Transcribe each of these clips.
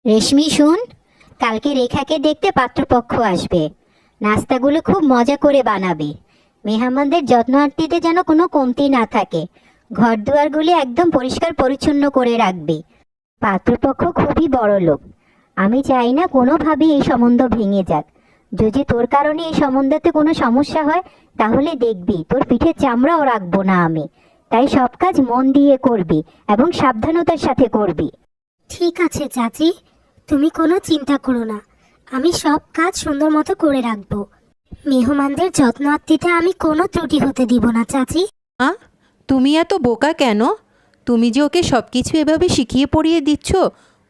রেশমি শুন, কালকে রেখাকে দেখতে পাত্রপক্ষ আসবে। নাস্তাগুলো খুব মজা করে বানাবে। মেহমানদের যত্নার্থীতে যেন কোনো কমতি না থাকে। ঘর দুয়ারগুলি একদম পরিষ্কার পরিচ্ছন্ন করে রাখবে। পাত্রপক্ষ খুবই বড় লোক। আমি চাই না কোনোভাবেই এই সম্বন্ধ ভেঙে যাক। যদি তোর কারণে এই সম্বন্ধতে কোনো সমস্যা হয় তাহলে দেখবি তোর পিঠের চামড়াও রাখবো না আমি। তাই সব কাজ মন দিয়ে করবি এবং সাবধানতার সাথে করবি। ঠিক আছে চাচি, তুমি কোনো চিন্তা করো না। আমি সব কাজ সুন্দর মতো করে রাখবো। মেহমানদের যত্ন আত্মীতে আমি কোনো ত্রুটি হতে দিব না চাচি। তুমি এত বোকা কেন? তুমি যে ওকে সব কিছু এভাবে শিখিয়ে পড়িয়ে দিচ্ছ,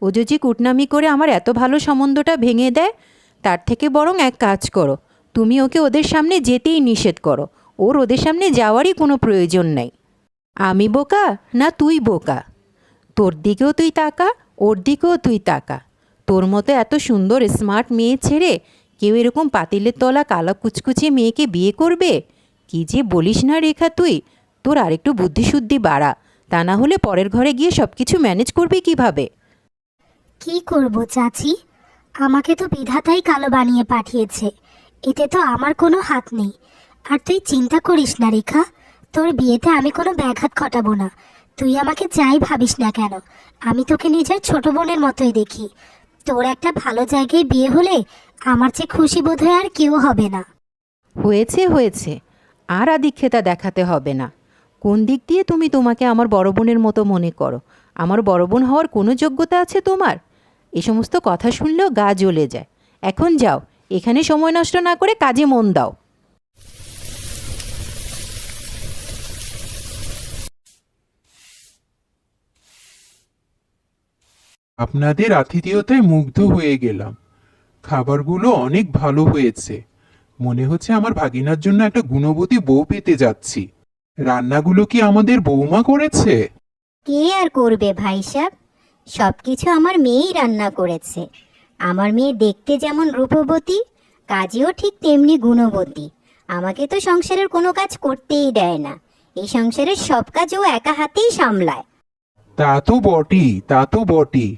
ও যদি কুটনামি করে আমার এত ভালো সম্বন্ধটা ভেঙে দেয়, তার থেকে বরং এক কাজ করো, তুমি ওকে ওদের সামনে যেতেই নিষেধ করো। ওদের সামনে যাওয়ারই কোনো প্রয়োজন নেই। আমি বোকা না তুই বোকা? তোর দিকেও তুই তাকা, ওর দিকেও তুই তাকা। তোর মতো এত সুন্দর স্মার্ট মেয়ে ছেড়ে কেউ এরকম পাতিলের তলা কালো কুচকুচে মেয়েকে বিয়ে করবে? কি যে বলিস না রেখা তুই, তোর আরেকটু বুদ্ধিশুদ্ধি বাড়া, তা না হলে পরের ঘরে গিয়ে সব কিছু ম্যানেজ করবি কিভাবে? কি করব চাচি, আমাকে তো বিধাতাই কালো বানিয়ে পাঠিয়েছে, এতে তো আমার কোনো হাত নেই। আর তুই চিন্তা করিস না রেখা, তোর বিয়েতে আমি কোনো ব্যাঘাত ঘটাবো না। তুই আমাকে যাই ভাবিস না কেন, আমি তোকে নিজের ছোট বোনের মতোই দেখি। তোর একটা ভালো জায়গায় বিয়ে হলে আমার চেয়ে খুশি বোধ হয় আর কেউ হবে না। হয়েছে হয়েছে, আর আদিক্ষেতা দেখাতে হবে না। কোন দিক দিয়ে তুমি তোমাকে আমার বড় বোনের মতো মনে করো? আমার বড় বোন হওয়ার কোনো যোগ্যতা আছে তোমার? এ সমস্ত কথা শুনলেও গা জ্বলে যায়। এখন যাও, এখানে সময় নষ্ট না করে কাজে মন দাও। আপনাদের আতিথেয়তায় মুগ্ধ হয়ে গেলাম। খাবারগুলো অনেক ভালো হয়েছে। মনে হচ্ছে আমার ভাগিনার জন্য একটা গুণবতী বউ পেতে যাচ্ছি। রান্নাগুলো কি আমাদের বৌমা করেছে? কে আর করবে ভাই সাহেব, সব কিছু আমার মেয়েই রান্না করেছে। আমার মেয়ে দেখতে যেমন রূপবতী, কাজেও ঠিক তেমনি গুণবতী। আমাকে তো সংসারের কোনো কাজ করতেই দেয় না। এই সংসারের সব কাজ ও একা হাতেই সামলায়। তা তো বটেই, তা তো বটেই।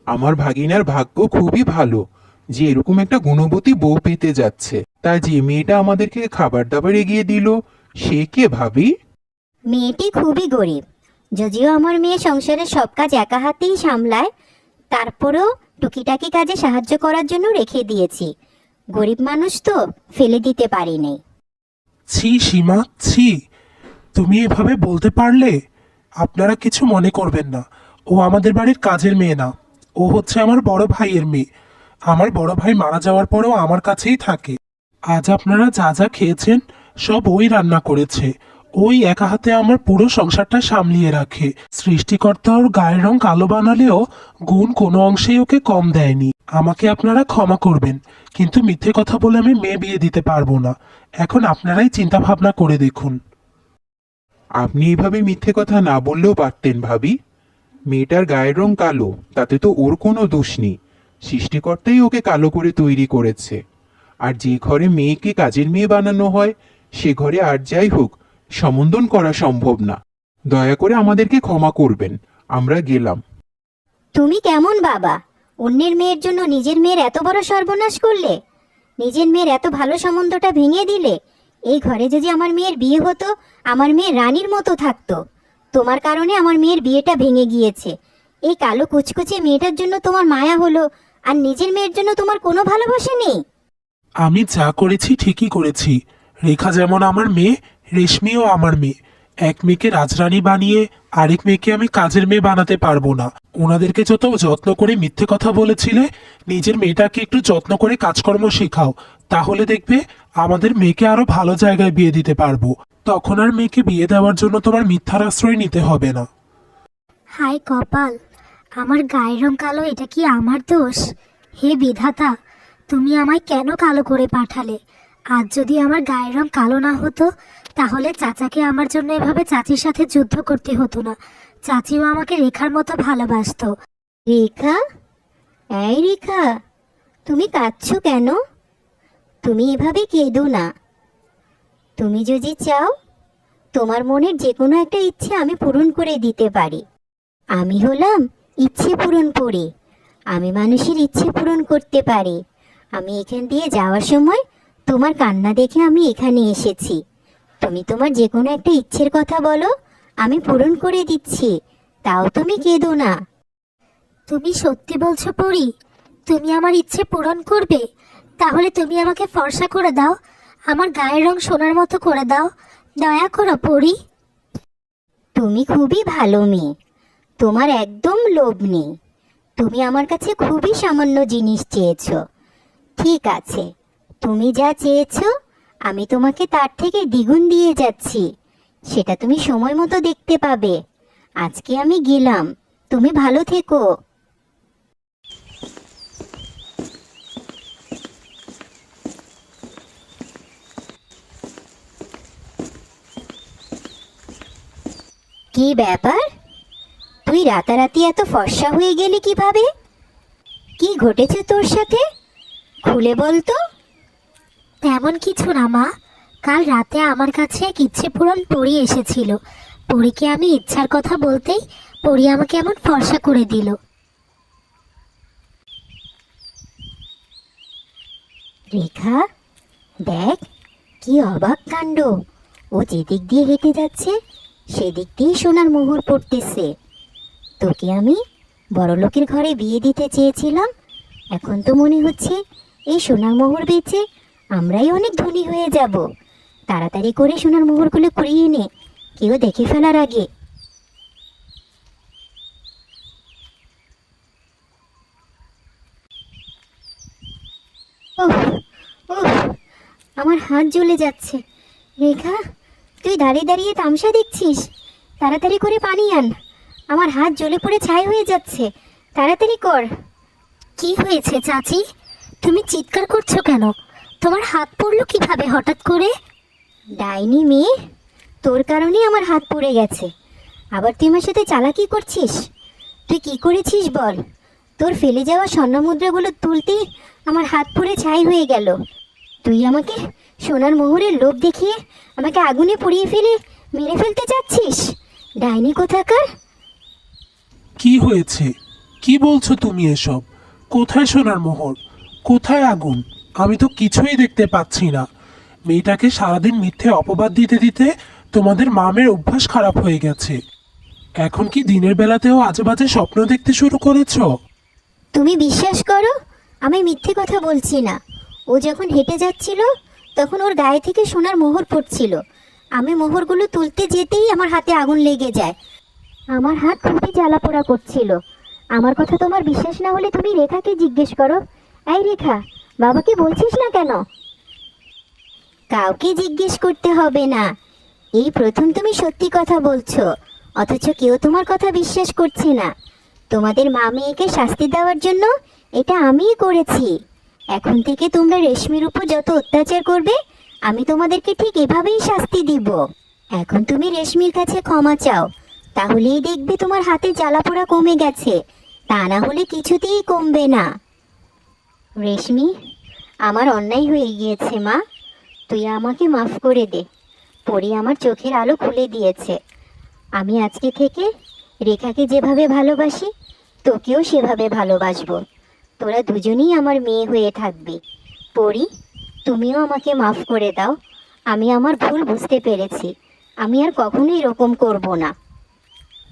আমার ভাগিনার ভাগ্য খুবই ভালো যে এরকম একটা গুণবতী বউ পেতে যাচ্ছে। তা যে মেয়েটা আমাদেরকে খাবার দাবার এগিয়ে দিল, সে কে ভাবি? মেয়েটি খুবই গরিব। যদিও আমার মেয়ে সংসারের সব কাজ একা হাতেই সামলায়, তারপরেও টুকিটাকি কাজে সাহায্য করার জন্য রেখে দিয়েছি। গরিব মানুষ তো, ফেলে দিতে পারিনি। ছি সীমা, ছি! তুমি এভাবে বলতে পারলে? আপনারা কিছু মনে করবেন না, ও আমাদের বাড়ির কাজের মেয়ে না, ও হচ্ছে আমার বড় ভাইয়ের মেয়ে। আমার বড় ভাই মারা যাওয়ার পরেও আমার কাছেই থাকে। আজ আপনারা যা যা খেয়েছেন সব ওই রান্না করেছে। ওই একা হাতে আমার পুরো সংসারটা সামলিয়ে রাখে। সৃষ্টিকর্তা ওর গায়ের রং কালো বানালেও গুণ কোনো অংশেই ওকে কম দেয়নি। আমাকে আপনারা ক্ষমা করবেন, কিন্তু মিথ্যে কথা বলে আমি মেয়ে বিয়ে দিতে পারবো না। এখন আপনারাই চিন্তা ভাবনা করে দেখুন। আপনি এইভাবে মিথ্যে কথা না বললেও পারতেন ভাবি। মেয়েটার গায়ের রং কালো, তাতে তো ওর কোনো দোষ নেই। সৃষ্টিকর্তাই ওকে কালো করে তৈরি করেছে। আর যে ঘরে মেয়েকে কাজের মেয়ে বানানো হয়, সে ঘরে আর যাই হোক সম্বোধন করা সম্ভব না। দয়া করে আমাদেরকে ক্ষমা করবেন, আমরা গেলাম। তুমি কেমন বাবা? অন্যের মেয়ের জন্য নিজের মেয়ের এত বড় সর্বনাশ করলে। নিজের মেয়ের এত ভালো সম্বন্ধটা ভেঙে দিলে। এই ঘরে যদি আমার মেয়ের বিয়ে হতো, আমার মেয়ে রানীর মতো থাকতো। তোমার কারণে আমার মেয়ের বিয়েটা ভেঙে গিয়েছে। এই কালো কুচকুচে মেয়েটার জন্য তোমার মায়া হলো, আর নিজের মেয়ের জন্য তোমার কোনো ভালোবাসা নেই। আমি যা করেছি ঠিকই করেছি। রেখা যেমন আমার মেয়ে, রেশমিও আমার মেয়ে। এক মেয়েকে রাজরানী বানিয়ে আরেক মেয়েকে আমি কাজের মেয়ে বানাতে পারবো না। ওনাদেরকে যত যত্ন করে মিথ্যে কথা বলেছিলে, নিজের মেয়েটাকে একটু যত্ন করে কাজকর্ম শেখাও, তাহলে দেখবে আমাদের মেয়েকে আরো ভালো জায়গায় বিয়ে দিতে পারবো। তখন আর মেয়েকে বিয়ে দেওয়ার জন্য তোমার মিথ্যার আশ্রয় নিতে হবে না। হায় কপাল, আমার গায়ের রং কালো, এটা কি আমার দোষ? হে বিধাতা, তুমি আমায় কেন কালো করে পাঠালে? আজ যদি আমার গায়ের রং কালো না হতো, তাহলে চাচাকে আমার জন্য এভাবে চাচির সাথে যুদ্ধ করতে হতো না। চাচিও আমাকে রেখার মতো ভালোবাসতো। রেখা, এই রেখা, তুমি কাঁদছো কেন? তুমি এভাবে কেঁদো না। তুমি যদি চাও, তোমার মনের যে কোনো একটা ইচ্ছে আমি পূরণ করে দিতে পারি। আমি হলাম ইচ্ছে পূরণ করে। আমি মানুষের ইচ্ছে পূরণ করতে পারি। আমি এখান দিয়ে যাওয়ার সময় তোমার কান্না দেখে আমি এখানে এসেছি। তুমি তোমার যে কোনো একটা ইচ্ছের কথা বলো, আমি পূরণ করে দিচ্ছি। তাও তুমি কেঁদো না। তুমি সত্যি বলছো পরি? তুমি আমার ইচ্ছে পূরণ করবে? তাহলে তুমি আমাকে ফর্সা করে দাও, আমার গায়ের রং সোনার মতো করে দাও। দয়া করো পরি। তুমি খুবই ভালো মেয়ে, তোমার একদম লোভ নেই। তুমি আমার কাছে খুবই সামান্য জিনিস চেয়েছো। ঠিক আছে, তুমি যা চেয়েছো আমি তোমাকে তার থেকে দ্বিগুণ দিয়ে যাচ্ছি। সেটা তুমি সময় মতো দেখতে পাবে। আজকে আমি গেলাম, তুমি ভালো থেকো। কি ব্যাপার, তুই রাতারাতি এত ফর্সা হয়ে গেলি কিভাবে? কি ঘটেছে তোর সাথে, খুলে বল তো। তেমন কিছু না মা, কাল রাতে আমার কাছে এক ইচ্ছে পূরণ পরি এসেছিল। পরীকে আমি ইচ্ছার কথা বলতেই পরি আমাকে এমন ফর্সা করে দিল। রেখা, দেখ কি অবাক কাণ্ড। ও যেদিক দিয়ে হেঁটে যাচ্ছে সেদিক দিয়ে সোনার মোহর পড়তেছে। তোকে আমি বড়লোকের ঘরে বিয়ে দিতে চেয়েছিলাম, এখন তো মনে হচ্ছে এই সোনার মোহর বেচে আমরাই অনেক ধনী হয়ে যাব। তাড়াতাড়ি করে সোনার মোহরগুলো কুড়িয়ে নে, কেউ দেখে ফেলার আগে। ওহ ওহ, আমার হাত জ্বলে যাচ্ছে। রেখা, তুই দাঁড়িয়ে দাঁড়িয়ে তামসা দেখছিস? তাড়াতাড়ি করে পানি আন, আমার হাত জ্বলে পড়ে ছাই হয়ে যাচ্ছে। তাড়াতাড়ি কর। কি হয়েছে চাচি? তুমি চিৎকার করছো কেন? তোমার হাত পড়লো কিভাবে হঠাৎ করে? ডাইনি মেয়ে, তোর কারণেই আমার হাত পড়ে গেছে। আবার তুই আমার সাথে চালাকি করছিস। তুই কি করেছিস বল? তোর ফেলে যাওয়া স্বর্ণ মুদ্রাগুলো তুলতেই আমার হাত পুড়ে ছাই হয়ে গেল। তুই আমাকে সোনার মোহরের লোভ দেখিয়ে আমাকে আগুনে পুড়িয়ে ফেলে মেরে ফেলতে চাচ্ছিস, ডাইনি কোথাকার। কি হয়েছে? কি বলছো তুমি এসব? কোথায় সোনার মোহর? কোথায় আগুন? আমি তো কিছুই দেখতে পাচ্ছি না। মেয়েটাকে সারাদিন মিথ্যে অপবাদ দিতে দিতে তোমাদের মামের অভ্যাস খারাপ হয়ে গেছে। এখন কি দিনের বেলাতেও আজে বাজে স্বপ্ন দেখতে শুরু করেছো? তুমি বিশ্বাস করো, আমি মিথ্যে কথা বলছি না। ও যখন হেঁটে যাচ্ছিল তখন ওর গায়ে থেকে সোনার মোহর পড়ছিল। আমি মোহরগুলো তুলতে যেতেই আমার হাতে আগুন লেগে যায়। আমার হাত খুবই জ্বালা পোড়া করছিল। আমার কথা তোমার বিশ্বাস না হলে তুমি রেখাকে জিজ্ঞেস করো। এই রেখা, বাবাকে বলছিস না কেন? কাউকে জিজ্ঞেস করতে হবে না। এই প্রথম তুমি সত্যি কথা বলছো, অথচ কেউ তোমার কথা বিশ্বাস করছে না। তোমাদের মা মেয়েকে শাস্তি দেওয়ার জন্য এটা আমিই করেছি। এখন থেকে তোমরা রেশমির উপর যত অত্যাচার করবে আমি তোমাদেরকে ঠিক এভাবেই শাস্তি দিব। এখন তুমি রেশমির কাছে ক্ষমা চাও, তাহলেই দেখবে তোমার হাতে জ্বালা পোড়া কমে গেছে। তা না হলে কিছুতেই কমবে না। রেশমি, আমার অন্যায় হয়ে গিয়েছে মা, তুই আমাকে মাফ করে দে। পরি আমার চোখের আলো খুলে দিয়েছে। আমি আজকে থেকে রেখাকে যেভাবে ভালোবাসি তোকেও সেভাবে ভালোবাসবো। তোরা দুজনেই আমার মেয়ে হয়ে থাকবি। পরি, তুমিও আমাকে মাফ করে দাও। আমি আমার ভুল বুঝতে পেরেছি। আমি আর কখনো এরকম করব না।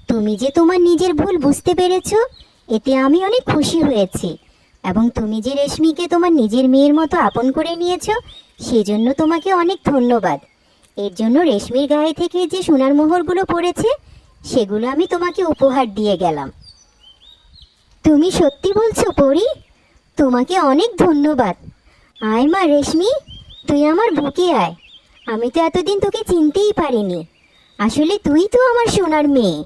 তুমি যে তোমার নিজের ভুল বুঝতে পেরেছো এতে আমি অনেক খুশি হয়েছি। এবং তুমি যে রেশমিকে তোমার নিজের মেয়ের মতো আপন করে নিয়েছো সেজন্য তোমাকে অনেক ধন্যবাদ। এর জন্য রেশমির গায়ে থেকে যে সোনার মোহরগুলো পড়েছে সেগুলো আমি তোমাকে উপহার দিয়ে গেলাম। তুমি সত্যি বলছো পরি? তোমাকে অনেক ধন্যবাদ। আয় মা রেশমি, তুই আমার বুকে আয়। আমি তো এতদিন তোকে চিনতেই পারিনি। আসলে তুই তো আমার সোনার মেয়ে।